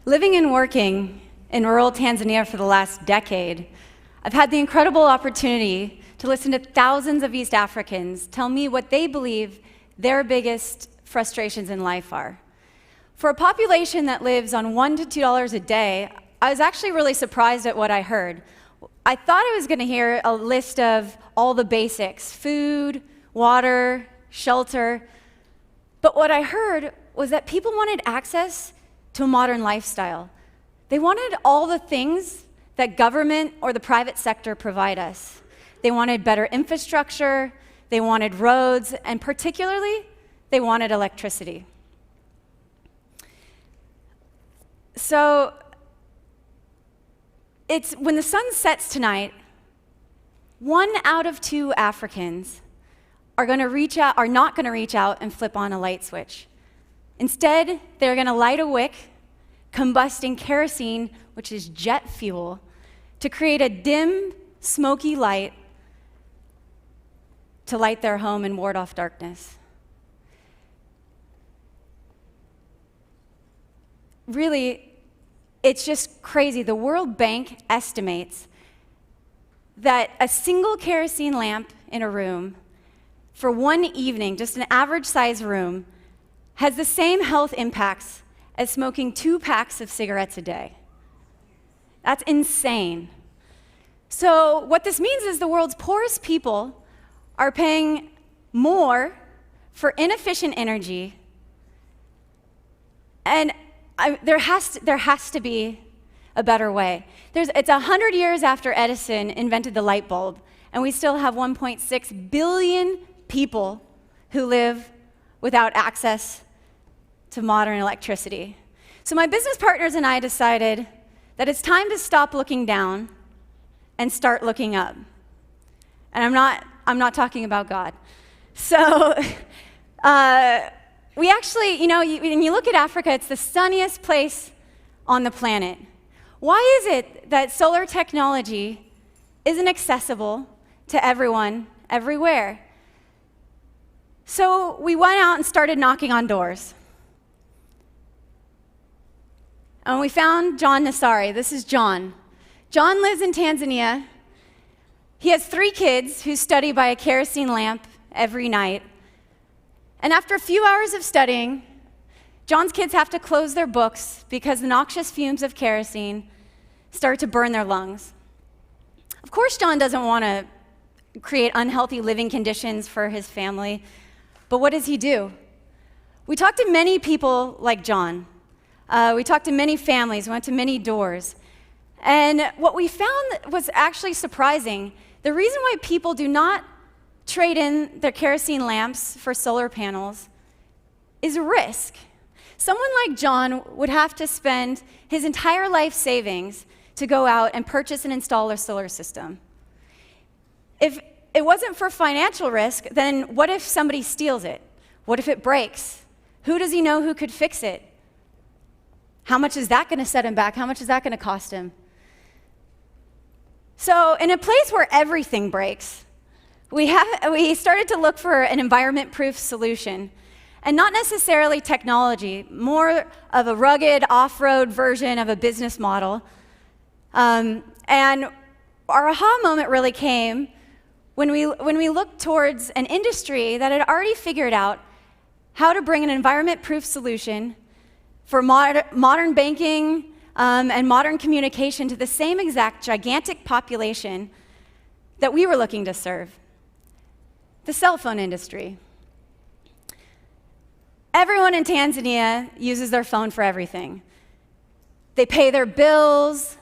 Living and working in rural Tanzania for the last decade, I've had the incredible opportunity to listen to thousands of East Africans tell me what they believe their biggest frustrations in life are. For a population that lives on $1 to $2 a day, I was actually really surprised at what I heard. I thought I was going to hear a list of all the basics: food, water, shelter. But what I heard was that people wanted access to a modern lifestyle. They wanted all the things that government or the private sector provide us. They wanted better infrastructure, they wanted roads, and particularly, they wanted electricity. So, it's when the sun sets tonight, 1 out of 2 Africans are not going to reach out and flip on a light switch. Instead, they're going to light a wick, combusting kerosene, which is jet fuel, to create a dim, smoky light to light their home and ward off darkness. Really, it's just crazy. The World Bank estimates that a single kerosene lamp in a room for one evening, just an average size room, has the same health impacts as smoking 2 packs of cigarettes a day. That's insane. So what this means is the world's poorest people are paying more for inefficient energy, and there has to be a better way. It's 100 years after Edison invented the light bulb, and we still have 1.6 billion people who live without access to modern electricity. So my business partners and I decided that it's time to stop looking down and start looking up. And I'm not talking about God. So we actually, when you look at Africa, it's the sunniest place on the planet. Why is it that solar technology isn't accessible to everyone, everywhere? So we went out and started knocking on doors. And we found John Nasari. This is John. John lives in Tanzania. He has 3 kids who study by a kerosene lamp every night. And after a few hours of studying, John's kids have to close their books because the noxious fumes of kerosene start to burn their lungs. Of course, John doesn't want to create unhealthy living conditions for his family, but what does he do? We talked to many people like John. We talked to many families, we went to many doors. And what we found was actually surprising. The reason why people do not trade in their kerosene lamps for solar panels is risk. Someone like John would have to spend his entire life savings to go out and purchase and install a solar system. If it wasn't for financial risk, then what if somebody steals it? What if it breaks? Who does he know who could fix it? How much is that going to set him back? How much is that going to cost him? So in a place where everything breaks, we started to look for an environment-proof solution, and not necessarily technology, more of a rugged off-road version of a business model. And our aha moment really came when we looked towards an industry that had already figured out how to bring an environment-proof solution for modern banking and modern communication to the same exact gigantic population that we were looking to serve: the cell phone industry. Everyone in Tanzania uses their phone for everything. They pay their bills,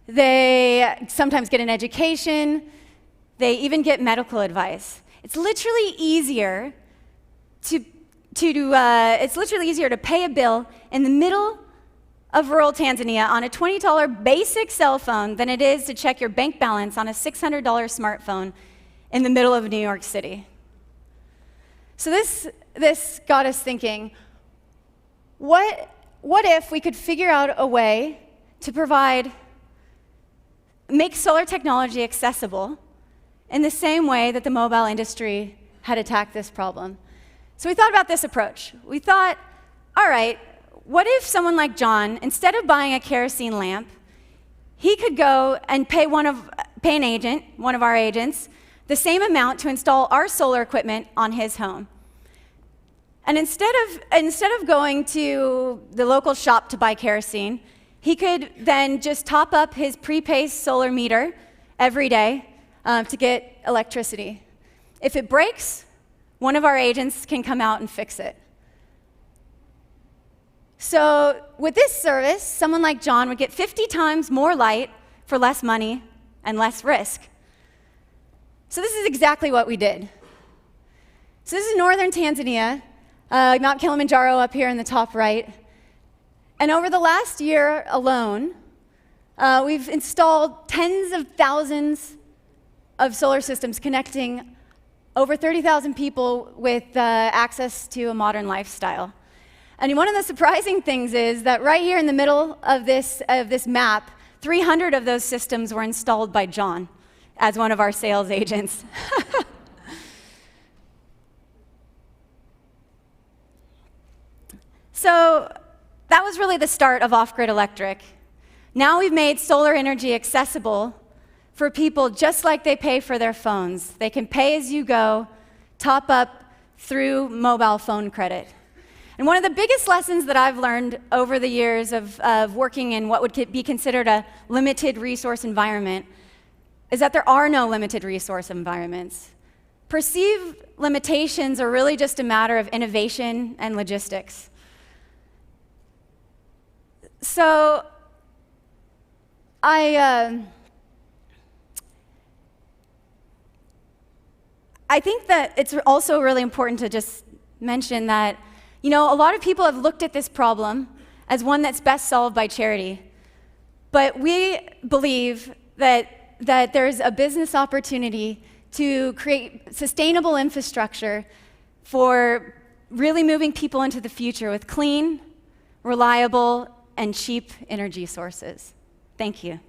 they sometimes get an education, they even get medical advice. It's literally easier to pay a bill in the middle of rural Tanzania on a $20 basic cell phone than it is to check your bank balance on a $600 smartphone in the middle of New York City. So this got us thinking, what if we could figure out a way to make solar technology accessible in the same way that the mobile industry had attacked this problem? So we thought about this approach. We thought, all right, what if someone like John, instead of buying a kerosene lamp, he could go and pay an agent, one of our agents, the same amount to install our solar equipment on his home. And instead of going to the local shop to buy kerosene, he could then just top up his prepaid solar meter every day to get electricity. If it breaks, one of our agents can come out and fix it. So with this service, someone like John would get 50 times more light for less money and less risk. So this is exactly what we did. So this is northern Tanzania, Mount Kilimanjaro up here in the top right. And over the last year alone, we've installed tens of thousands of solar systems connecting over 30,000 people with access to a modern lifestyle. And one of the surprising things is that right here in the middle of this map, 300 of those systems were installed by John as one of our sales agents. So that was really the start of Off-Grid Electric. Now we've made solar energy accessible for people just like they pay for their phones. They can pay as you go, top up through mobile phone credit. And one of the biggest lessons that I've learned over the years of working in what would be considered a limited resource environment is that there are no limited resource environments. Perceived limitations are really just a matter of innovation and logistics. So I think that it's also really important to just mention that, a lot of people have looked at this problem as one that's best solved by charity. But we believe that there's a business opportunity to create sustainable infrastructure for really moving people into the future with clean, reliable, and cheap energy sources. Thank you.